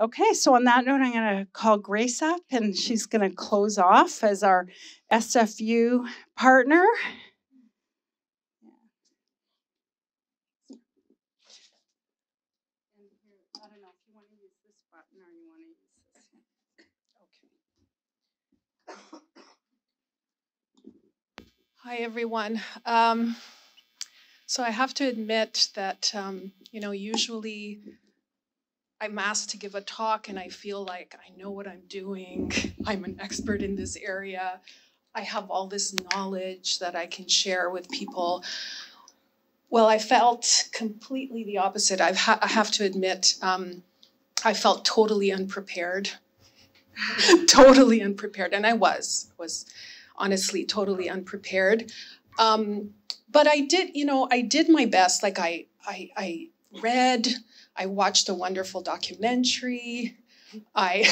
Okay, so on that note, I'm going to call Grace up, and she's going to close off as our SFU partner. I don't know if you want to use this button or you want to use this. Okay. Hi, everyone. So I have to admit that, usually I'm asked to give a talk and I feel like I know what I'm doing. I'm an expert in this area. I have all this knowledge that I can share with people. Well, I felt completely the opposite. I have to admit, I felt totally unprepared. Totally unprepared. And I was honestly totally unprepared. But I did my best. Like I read, I watched a wonderful documentary. I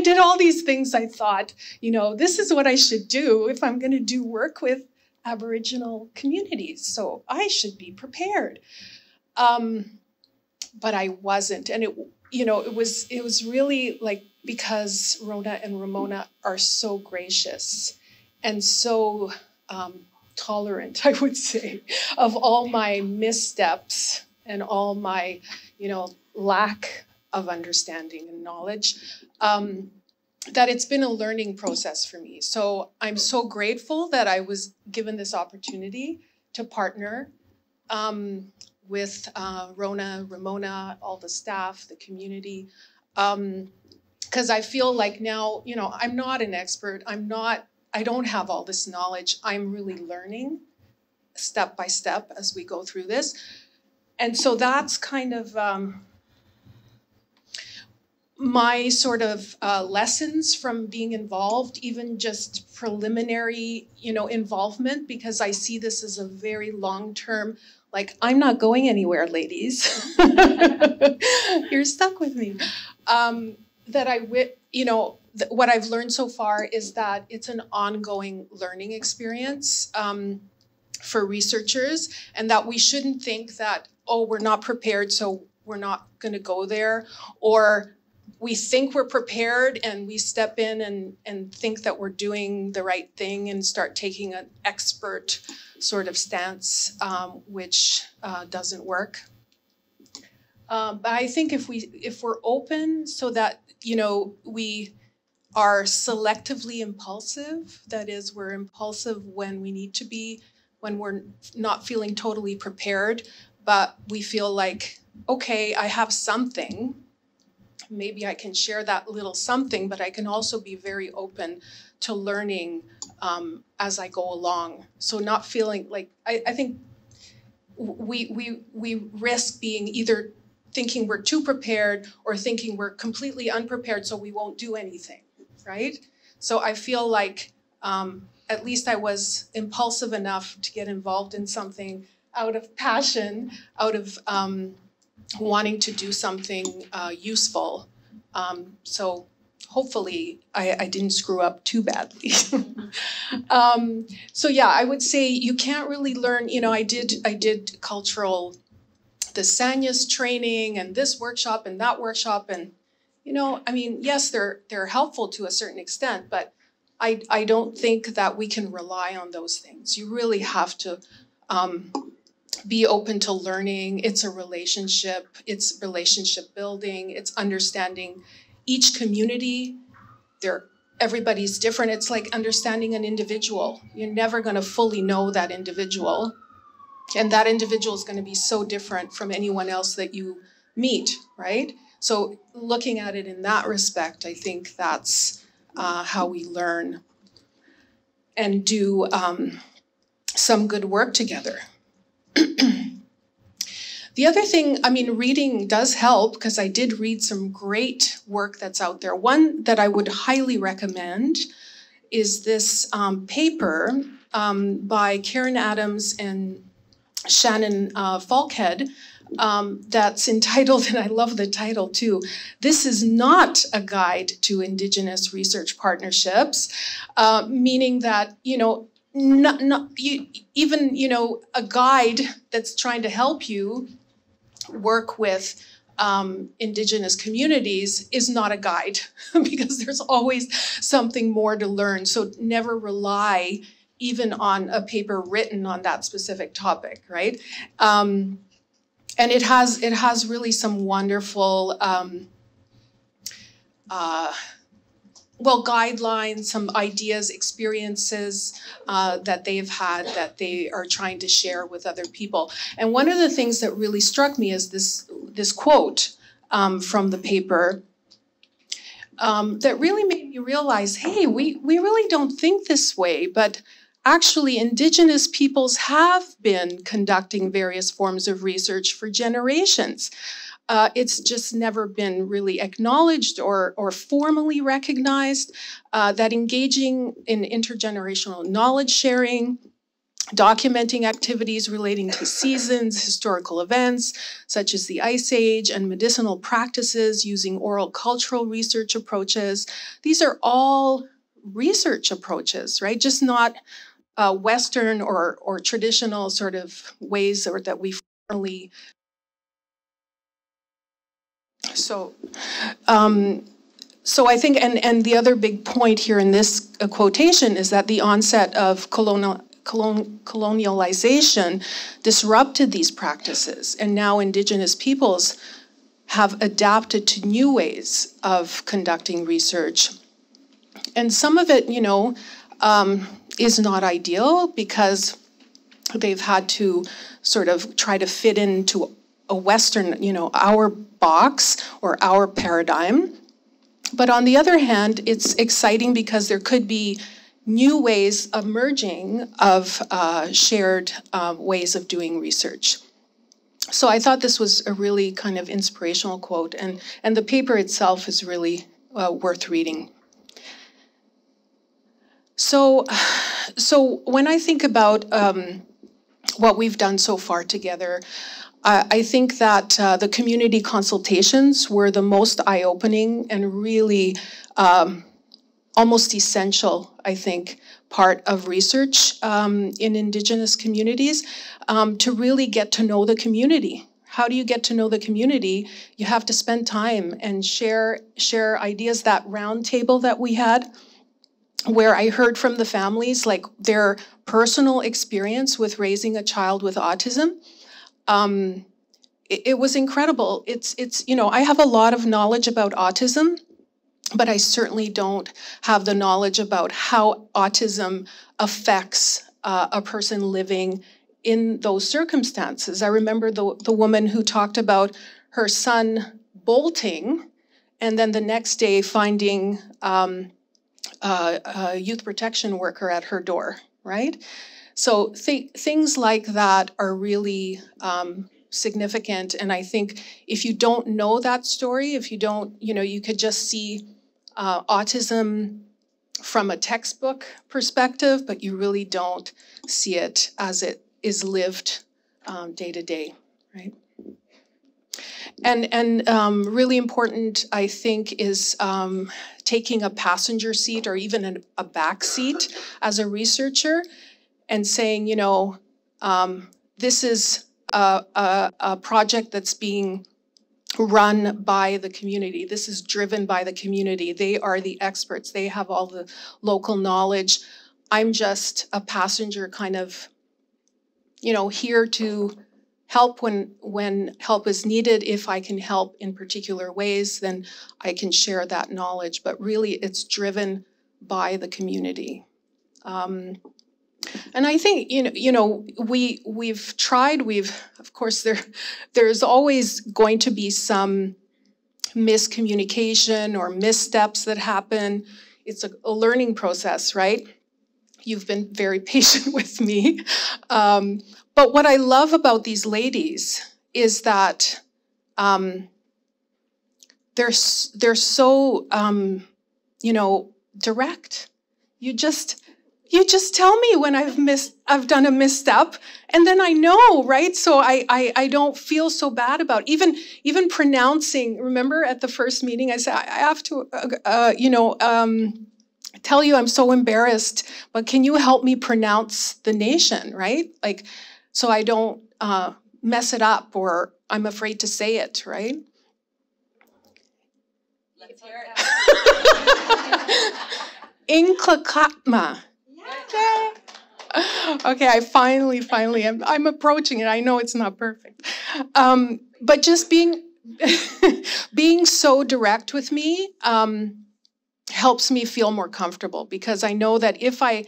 did all these things. I thought, this is what I should do if I'm going to do work with Aboriginal communities. So I should be prepared. But I wasn't. And it was really like, because Rona and Ramona are so gracious and so tolerant, I would say, of all my missteps and all my, lack of understanding and knowledge, that it's been a learning process for me. So I'm so grateful that I was given this opportunity to partner with Rona, Ramona, all the staff, the community, because I feel like now, I'm not an expert. I don't have all this knowledge. I'm really learning step by step as we go through this. And so that's kind of my sort of lessons from being involved, even just preliminary, involvement, because I see this as a very long-term, like, I'm not going anywhere, ladies. You're stuck with me. What I've learned so far is that it's an ongoing learning experience for researchers, and that we shouldn't think that, we're not prepared, so we're not going to go there, or we think we're prepared and we step in and think that we're doing the right thing and start taking an expert sort of stance, which doesn't work. But I think if we're open so that, we are selectively impulsive, that is, we're impulsive when we need to be, when we're not feeling totally prepared, but we feel like, okay, I have something, maybe I can share that little something, but I can also be very open to learning as I go along. So not feeling like, I think we risk being either thinking we're too prepared or thinking we're completely unprepared so we won't do anything, right? So I feel like at least I was impulsive enough to get involved in something out of passion, out of wanting to do something useful. So hopefully I didn't screw up too badly. So yeah, I would say you can't really learn, I did cultural, the Sanyas training and this workshop and that workshop, and yes, they're helpful to a certain extent, but I don't think that we can rely on those things. You really have to be open to learning. It's a relationship. It's relationship building. It's understanding each community. Everybody's different. It's like understanding an individual. You're never going to fully know that individual. And that individual is going to be so different from anyone else that you meet, right? So looking at it in that respect, I think that's how we learn and do some good work together. The other thing, reading does help, because I did read some great work that's out there. One that I would highly recommend is this paper by Karen Adams and Shannon Falkhead that's entitled, and I love the title too, "This is not a guide to Indigenous research partnerships," meaning that, a guide that's trying to help you work with Indigenous communities is not a guide because there's always something more to learn. So never rely even on a paper written on that specific topic, right? And it has really some wonderful guidelines, some ideas, experiences that they've had that they are trying to share with other people. And one of the things that really struck me is this quote from the paper that really made me realize, hey, we really don't think this way, but actually Indigenous peoples have been conducting various forms of research for generations. It's just never been really acknowledged or formally recognized that engaging in intergenerational knowledge sharing, documenting activities relating to seasons, historical events, such as the Ice Age, and medicinal practices using oral cultural research approaches. These are all research approaches, right? Just not Western or traditional sort of ways or that we formally. So I think, and the other big point here in this quotation is that the onset of colonialization disrupted these practices, and now Indigenous peoples have adapted to new ways of conducting research. And some of it, is not ideal because they've had to sort of try to fit into a Western, our box or our paradigm. But on the other hand, it's exciting because there could be new ways emerging of shared ways of doing research. So I thought this was a really kind of inspirational quote, and the paper itself is really worth reading. So when I think about what we've done so far together, I think that the community consultations were the most eye-opening and really almost essential, I think, part of research in Indigenous communities to really get to know the community. How do you get to know the community? You have to spend time and share ideas. That round table that we had, where I heard from the families, like their personal experience with raising a child with autism. It was incredible. It's I have a lot of knowledge about autism, but I certainly don't have the knowledge about how autism affects a person living in those circumstances. I remember the woman who talked about her son bolting, and then the next day finding a youth protection worker at her door, right? So things like that are really significant. And I think if you don't know that story, if you don't, you could just see autism from a textbook perspective, but you really don't see it as it is lived day to day, right? And really important, I think, is taking a passenger seat or even a back seat as a researcher and saying, this is a project that's being run by the community. This is driven by the community. They are the experts. They have all the local knowledge. I'm just a passenger kind of, here to help when help is needed. If I can help in particular ways, then I can share that knowledge. But really, it's driven by the community. And I think we've tried. Of course there's always going to be some miscommunication or missteps that happen. It's a learning process, right? You've been very patient with me. But what I love about these ladies is that they're so direct. You just tell me when I've done a misstep, and then I know, right? So I don't feel so bad about even pronouncing. Remember at the first meeting, I said I have to tell you I'm so embarrassed, but can you help me pronounce the nation, right? Like, so I don't mess it up or I'm afraid to say it, right? Let's hear it. Nlaka'pamux. Yeah. Okay, I finally, I'm approaching it. I know it's not perfect. But just being so direct with me helps me feel more comfortable, because I know that if I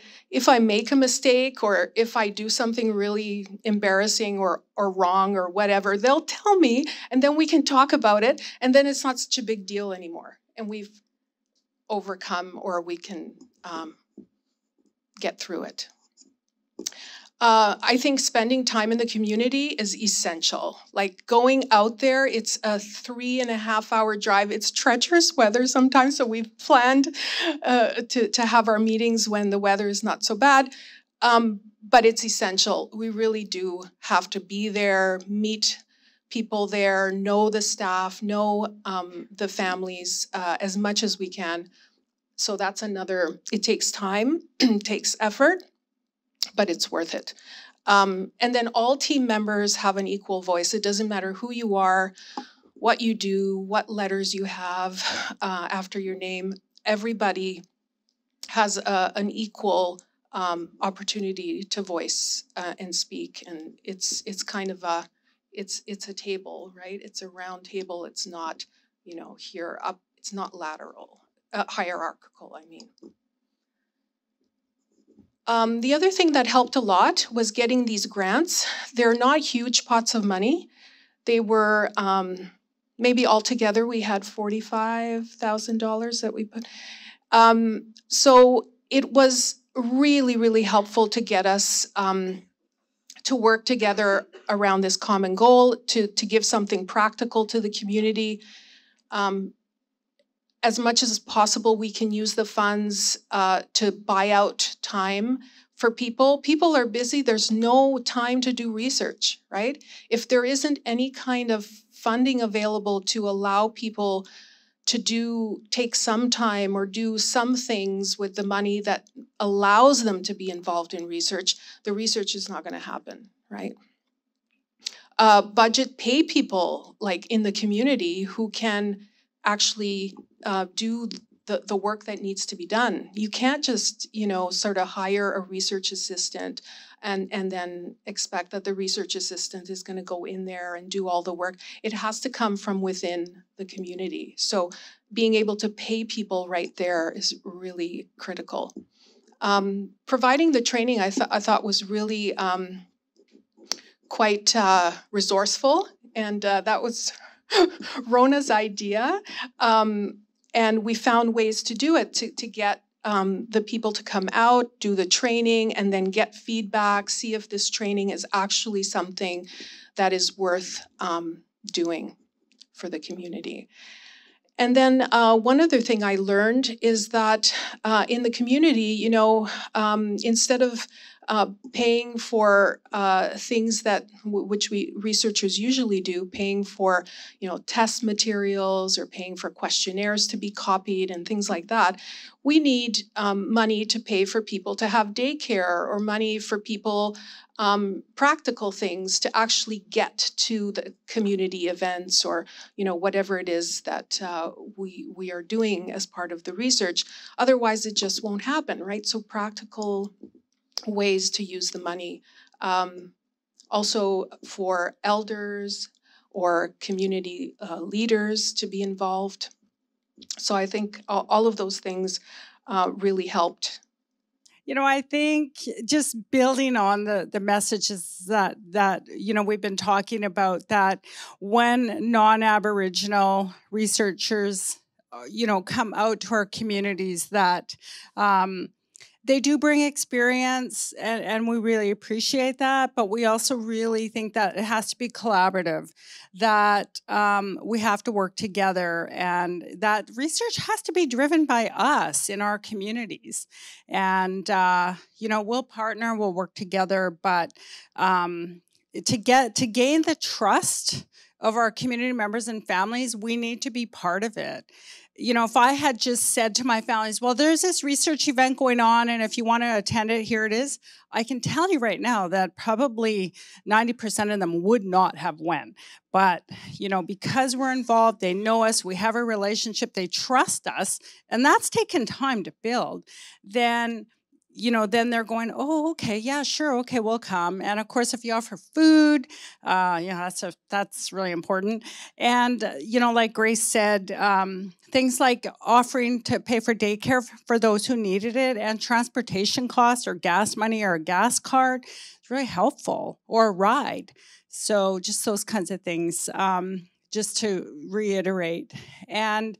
make a mistake, or if I do something really embarrassing or wrong or whatever, they'll tell me, and then we can talk about it, and then it's not such a big deal anymore, and we've overcome, or we can get through it. I think spending time in the community is essential. Like going out there, it's a 3.5-hour drive. It's treacherous weather sometimes, so we've planned to have our meetings when the weather is not so bad. But it's essential. We really do have to be there, meet people there, know the staff, know the families as much as we can. So that's another, it takes time, it takes effort, but it's worth it. And then all team members have an equal voice. It doesn't matter who you are, what you do, what letters you have after your name. Everybody has an equal opportunity to voice and speak. And it's kind of it's a table, right? It's a round table. It's not, here up. It's not lateral, hierarchical, I mean. The other thing that helped a lot was getting these grants. They're not huge pots of money. They were, maybe altogether we had $45,000 that we put. So it was really, really helpful to get us to work together around this common goal, to give something practical to the community. As much as possible, we can use the funds to buy out time for people. People are busy. There's no time to do research, right? If there isn't any kind of funding available to allow people to take some time or do some things with the money that allows them to be involved in research, the research is not going to happen, right? Budget pay people like in the community who can actually do the work that needs to be done. You can't just, sort of hire a research assistant and then expect that the research assistant is going to go in there and do all the work. It has to come from within the community. So being able to pay people right there is really critical. Providing the training I thought was really quite resourceful, and that was Rona's idea. And we found ways to do it, to get the people to come out, do the training, and then get feedback, see if this training is actually something that is worth doing for the community. And then one other thing I learned is that in the community, instead of paying for things which we researchers usually do, paying for test materials or paying for questionnaires to be copied and things like that, we need money to pay for people to have daycare, or money for people, practical things to actually get to the community events, or whatever it is that we are doing as part of the research. Otherwise, it just won't happen, right? So practical ways to use the money. Also for elders or community leaders to be involved. So I think all of those things really helped. I think just building on the messages that we've been talking about, that when non-Aboriginal researchers come out to our communities, that they do bring experience, and we really appreciate that, but we also really think that it has to be collaborative, that we have to work together, and that research has to be driven by us in our communities. And, we'll partner, we'll work together, but to gain the trust of our community members and families, we need to be part of it. You know, if I had just said to my families, well, there's this research event going on, and if you want to attend it, here it is, I can tell you right now that probably 90% of them would not have went. But, you know, because we're involved, they know us, we have a relationship, they trust us, and that's taken time to build, then, you know, then they're going, oh, okay, yeah, sure, okay, we'll come. And of course, if you offer food, that's really important. And, you know, like Grace said, things like offering to pay for daycare for those who needed it, and transportation costs or gas money or a gas card is really helpful, or a ride. So just those kinds of things, just to reiterate. And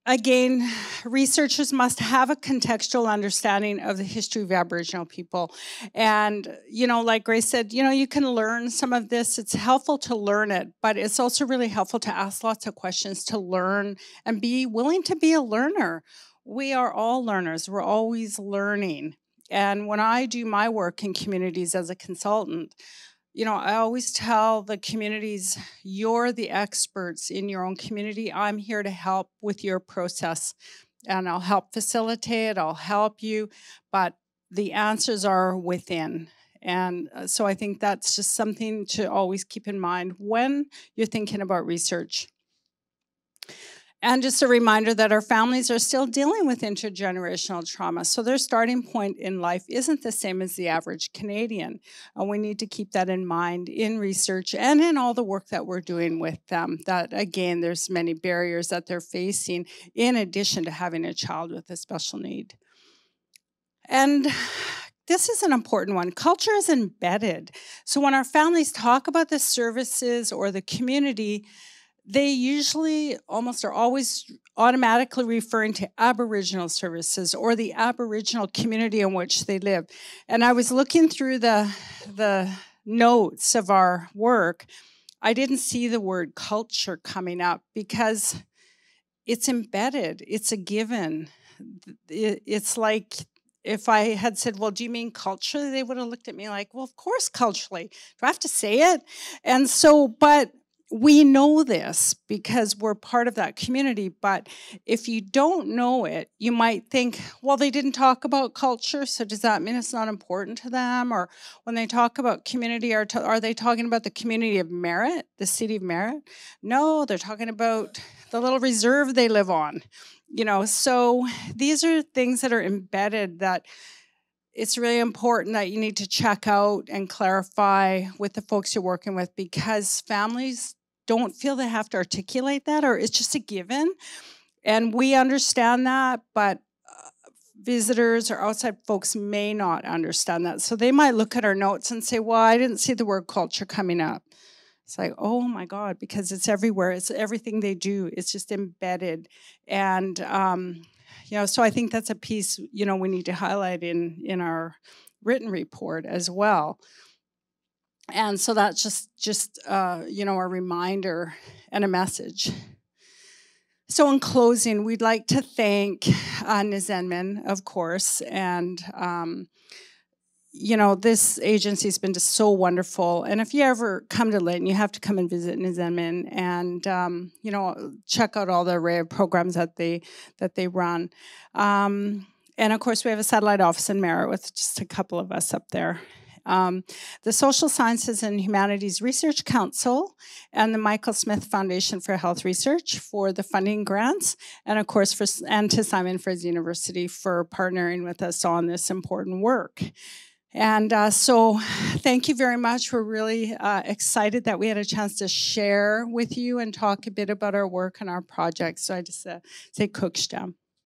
again, researchers must have a contextual understanding of the history of Aboriginal people. And, you know, like Grace said, you know, you can learn some of this. It's helpful to learn it, but it's also really helpful to ask lots of questions, to learn, and be willing to be a learner. We are all learners. We're always learning. And when I do my work in communities as a consultant, you know, I always tell the communities, you're the experts in your own community. I'm here to help with your process, and I'll help facilitate, I'll help you, but the answers are within. And so I think that's just something to always keep in mind when you're thinking about research. And just a reminder that our families are still dealing with intergenerational trauma. So their starting point in life isn't the same as the average Canadian. And we need to keep that in mind in research and in all the work that we're doing with them. That, again, there's many barriers that they're facing in addition to having a child with a special need. And this is an important one. Culture is embedded. So when our families talk about the services or the community, they usually almost are always automatically referring to Aboriginal services or the Aboriginal community in which they live. And I was looking through the notes of our work. I didn't see the word culture coming up because it's embedded. It's a given. It's like if I had said, well, do you mean culture? They would have looked at me like, well, of course, culturally. Do I have to say it? And so, but we know this because we're part of that community, but if you don't know it, you might think, well, they didn't talk about culture, so does that mean it's not important to them? Or when they talk about community, are they talking about the community of Merritt, the city of Merritt? No, they're talking about the little reserve they live on. You know, so these are things that are embedded that it's really important that you need to check out and clarify with the folks you're working with, because families don't feel they have to articulate that, or it's just a given. And we understand that, but visitors or outside folks may not understand that. So they might look at our notes and say, well, I didn't see the word culture coming up. It's like, oh my God, because it's everywhere. It's everything they do. It's just embedded. And, you know, so I think that's a piece, you know, we need to highlight in our written report as well. And so that's just you know, a reminder and a message. So in closing, we'd like to thank Nzen'man, of course, and you know, this agency has been just so wonderful. And if you ever come to Lytton, you have to come and visit Nzen'man and you know, check out all the array of programs that they run. And of course, we have a satellite office in Merritt with just a couple of us up there. The Social Sciences and Humanities Research Council and the Michael Smith Foundation for Health Research for the funding grants, and of course and to Simon Fraser University for partnering with us on this important work. And so thank you very much. We're really excited that we had a chance to share with you and talk a bit about our work and our projects. So I just say Kukstam.